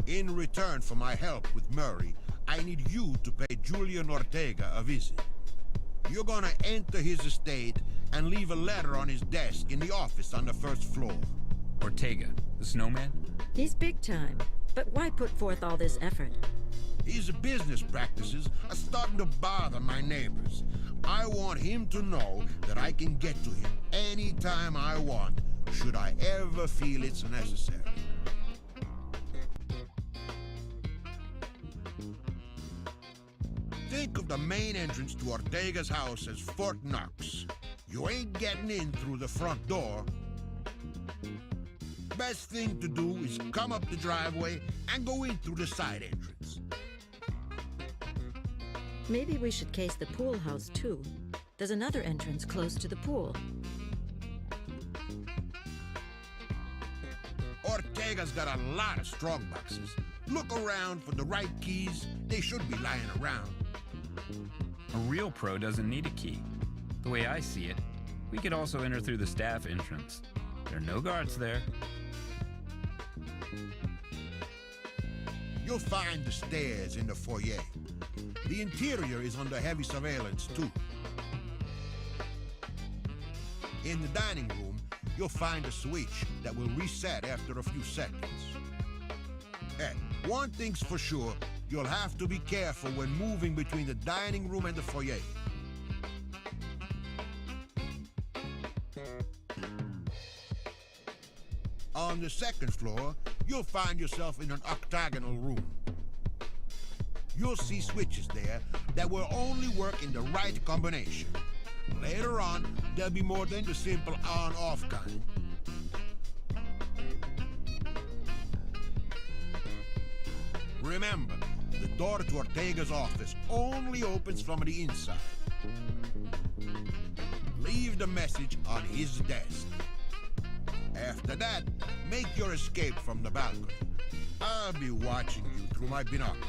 In return for my help with Murray, I need you to pay Julian Ortega a visit. You're gonna enter his estate and leave a letter on his desk in the office on the first floor. Ortega, the Snowman? He's big time, but why put forth all this effort? His business practices are starting to bother my neighbors. I want him to know that I can get to him anytime I want, should I ever feel it's necessary. Think of the main entrance to Ortega's house as Fort Knox. You ain't getting in through the front door. Best thing to do is come up the driveway and go in through the side entrance. Maybe we should case the pool house too. There's another entrance close to the pool. Ortega's got a lot of strong boxes. Look around for the right keys. They should be lying around. A real pro doesn't need a key. The way I see it, we could also enter through the staff entrance. There are no guards there. You'll find the stairs in the foyer. The interior is under heavy surveillance, too. In the dining room, you'll find a switch that will reset after a few seconds. One thing's for sure, you'll have to be careful when moving between the dining room and the foyer. On the second floor, you'll find yourself in an octagonal room. You'll see switches there that will only work in the right combination. Later on, there'll be more than the simple on-off kind. Remember, the door to Ortega's office only opens from the inside. Leave the message on his desk. After that, make your escape from the balcony. I'll be watching you through my binoculars.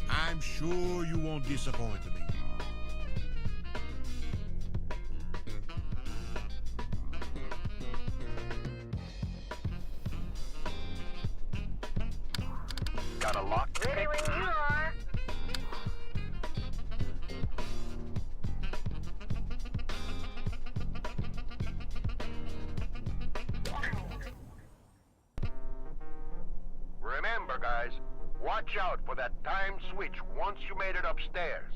I'm sure you won't disappoint me. Got a lock? Ready when you are. Remember, guys, watch out for that time switch once you made it upstairs.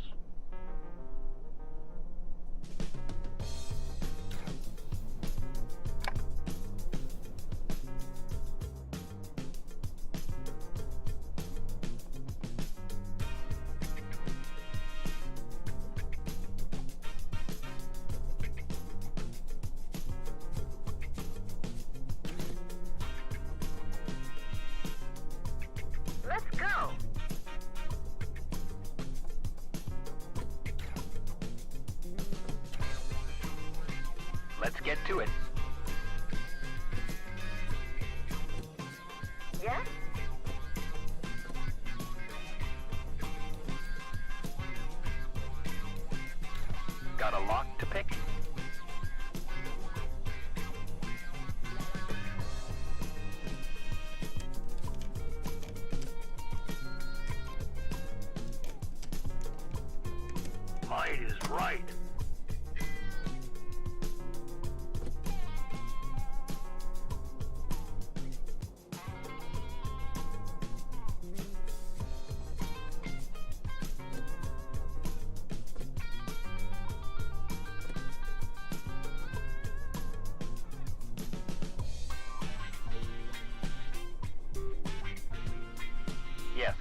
Let's go. Let's get to it. Yes? Got a lock to pick? Might is right. Yes.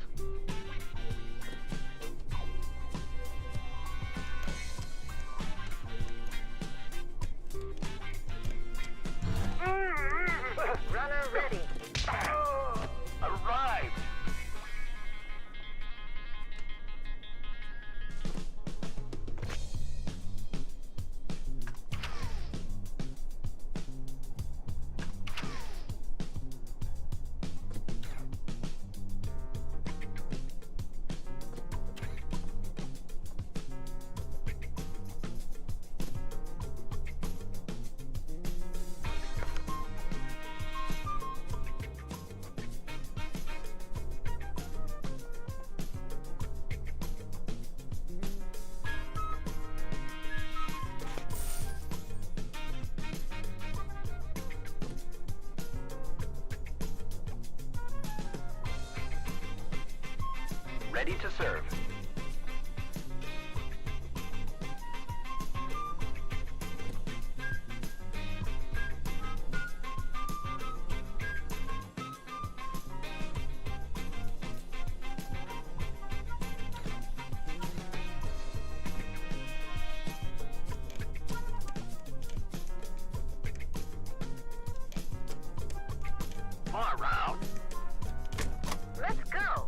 ready to serve. More round. Let's go.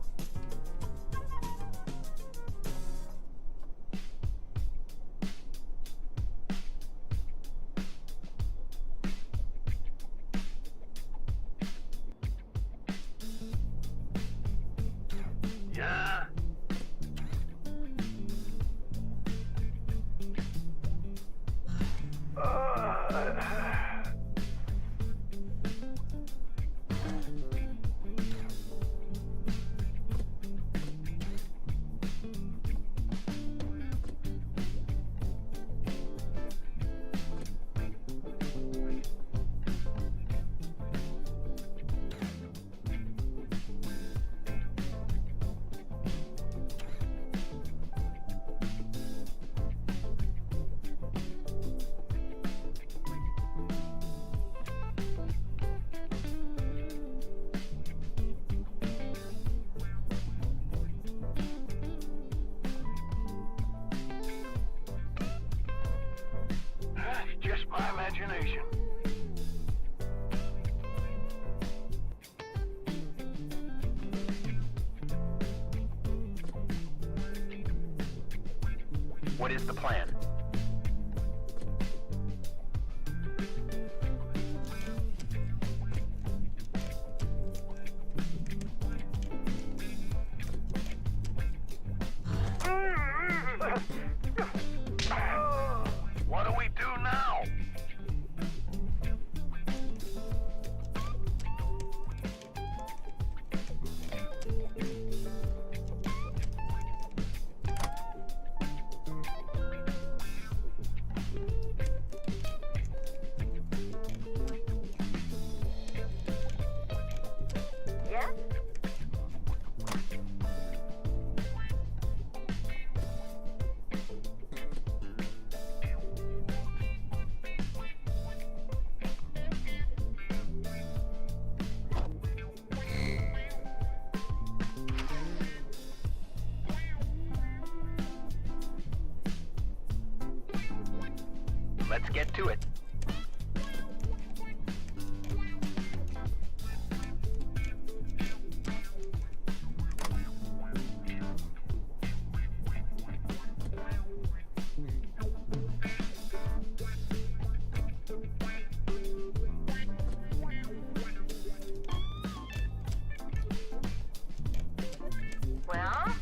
Yeah. Just my imagination. What is the plan? What do we do now? Yes? Let's get to it. Well?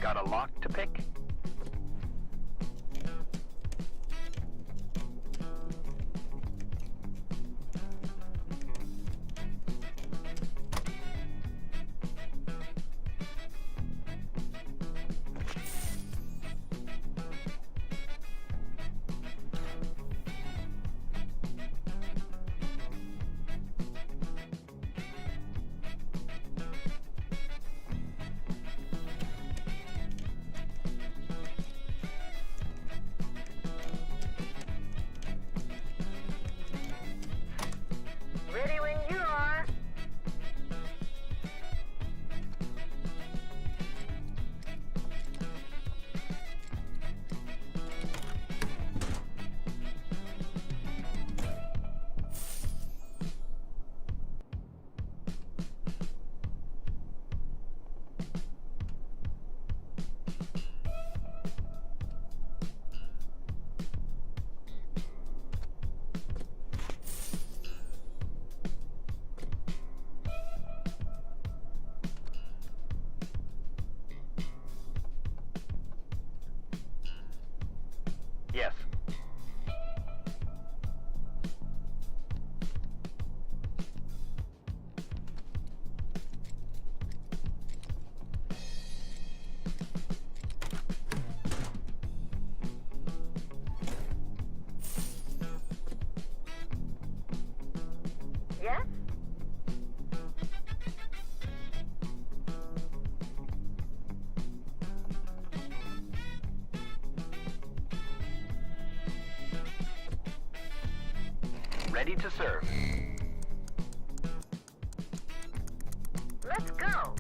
Got a lock to pick? Ready to serve. Let's go.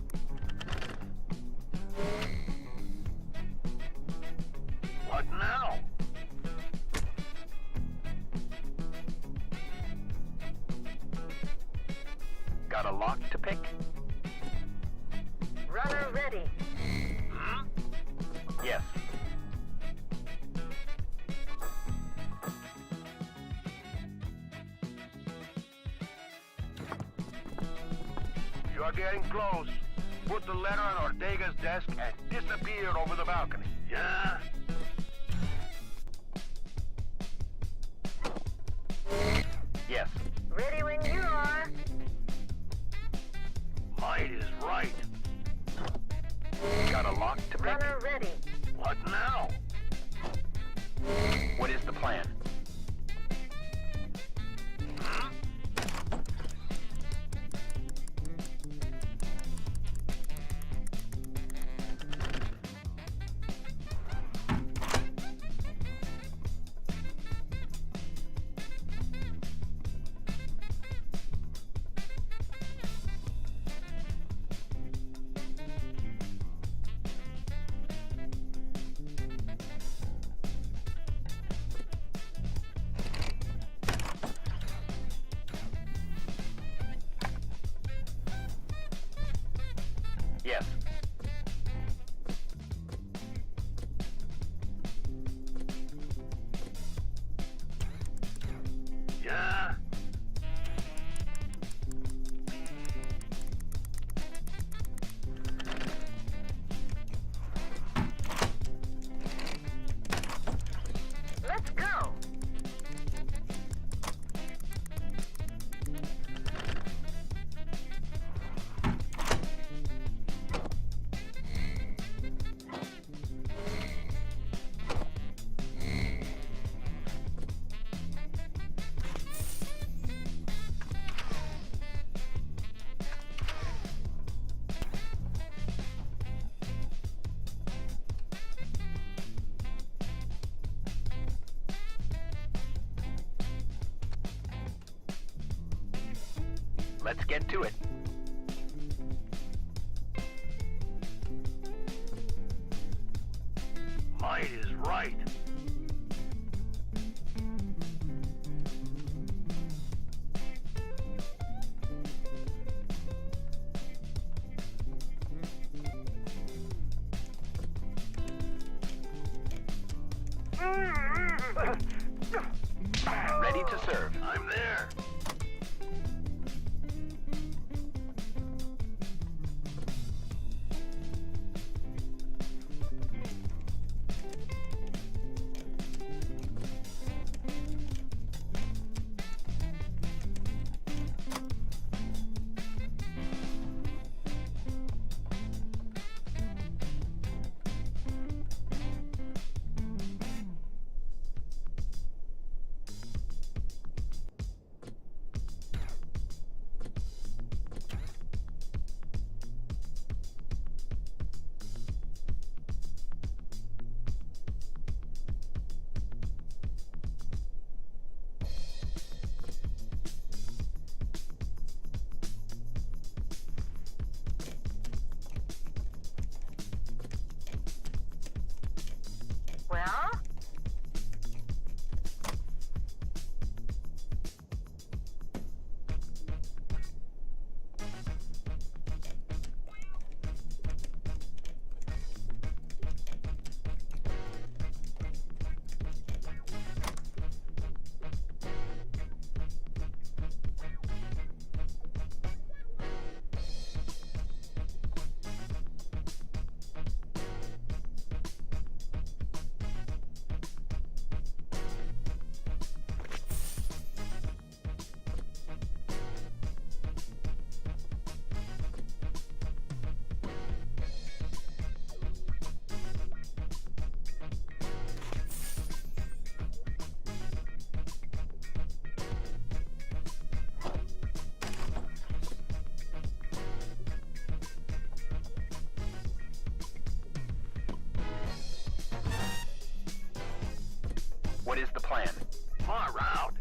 What now? Got a lock to pick? Runner ready. Yes. You are getting close. Put the letter on Ortega's desk and disappear over the balcony. Yeah? Yes. Ready when you are. Might is right. Got a lock to pick? Runner ready. What now? What is the plan? Yes. Yeah? Let's go. Let's get to it. Might is right. Ready to serve. I'm there. Well? What is the plan? Far out.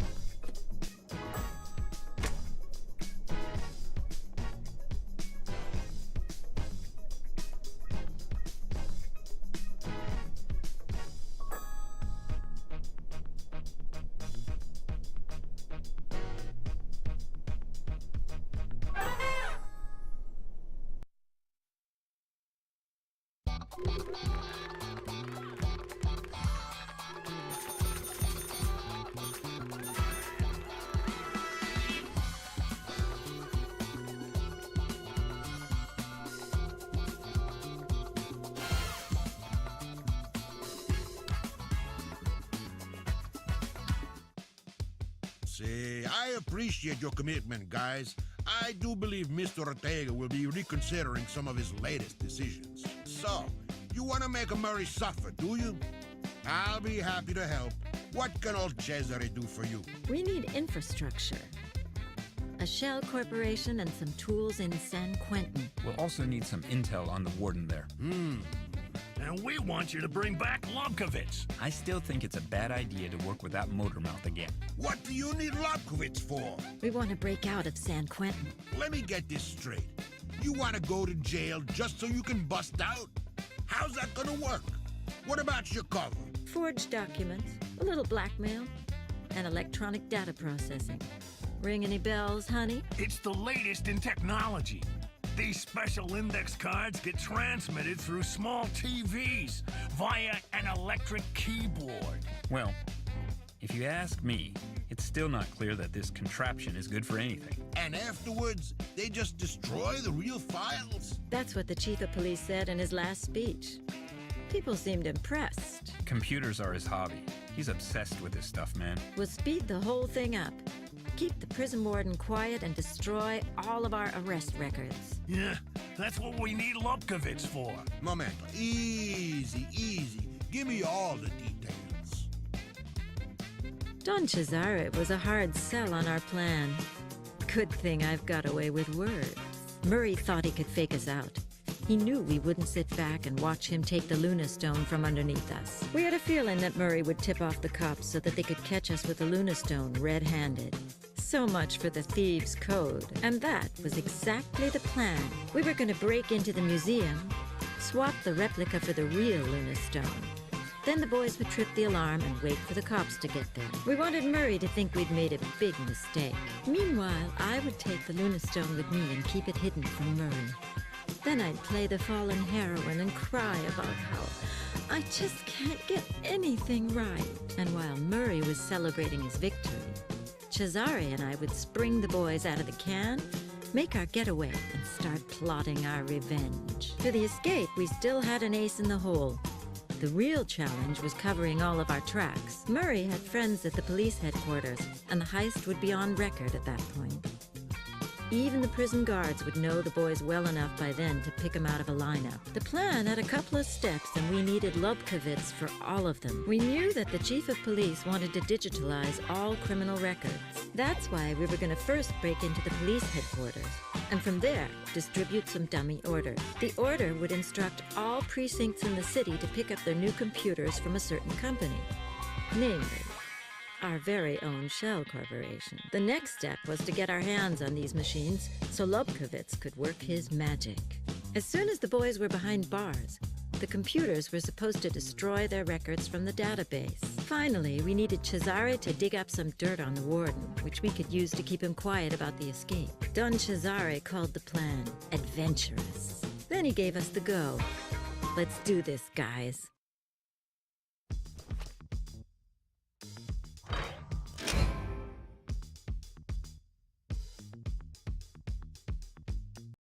Say, I appreciate your commitment, guys. I do believe Mr. Ortega will be reconsidering some of his latest decisions. So, you want to make a Murray suffer, do you? I'll be happy to help. What can old Cesare do for you? We need infrastructure. A shell corporation and some tools in San Quentin. We'll also need some intel on the warden there. And we want you to bring back Lobkowitz. I still think it's a bad idea to work with that motormouth again. What do you need Lobkowitz for? We want to break out of San Quentin. Let me get this straight. You want to go to jail just so you can bust out? How's that gonna work? What about your cover? Forged documents, a little blackmail, and electronic data processing. Ring any bells, honey? It's the latest in technology. These special index cards get transmitted through small TVs via an electric keyboard. Well, if you ask me, it's still not clear that this contraption is good for anything. And afterwards, they just destroy the real files? That's what the chief of police said in his last speech. People seemed impressed. Computers are his hobby. He's obsessed with this stuff, man. We'll speed the whole thing up. Keep the prison warden quiet and destroy all of our arrest records. Yeah, that's what we need Lobkowitz for. Momento. Easy, easy. Give me all the details. Don Cesare was a hard sell on our plan. Good thing I've got away with words. Murray thought he could fake us out. He knew we wouldn't sit back and watch him take the Luna Stone from underneath us. We had a feeling that Murray would tip off the cops so that they could catch us with the Luna Stone red-handed. So much for the thieves' code. And that was exactly the plan. We were going to break into the museum, swap the replica for the real Luna Stone. Then the boys would trip the alarm and wait for the cops to get there. We wanted Murray to think we'd made a big mistake. Meanwhile, I would take the Luna Stone with me and keep it hidden from Murray. Then I'd play the fallen heroine and cry about how I just can't get anything right. And while Murray was celebrating his victory, Cesare and I would spring the boys out of the can, make our getaway, and start plotting our revenge. For the escape, we still had an ace in the hole. The real challenge was covering all of our tracks. Murray had friends at the police headquarters, and the heist would be on record at that point. Even the prison guards would know the boys well enough by then to pick them out of a lineup. The plan had a couple of steps, and we needed Lobkowitz for all of them. We knew that the chief of police wanted to digitalize all criminal records. That's why we were going to first break into the police headquarters, and from there, distribute some dummy orders. The order would instruct all precincts in the city to pick up their new computers from a certain company, namely, our very own shell corporation. The next step was to get our hands on these machines so Lobkowitz could work his magic. As soon as the boys were behind bars, the computers were supposed to destroy their records from the database. Finally, we needed Cesare to dig up some dirt on the warden, which we could use to keep him quiet about the escape. Don Cesare called the plan adventurous. Then he gave us the go. Let's do this, guys.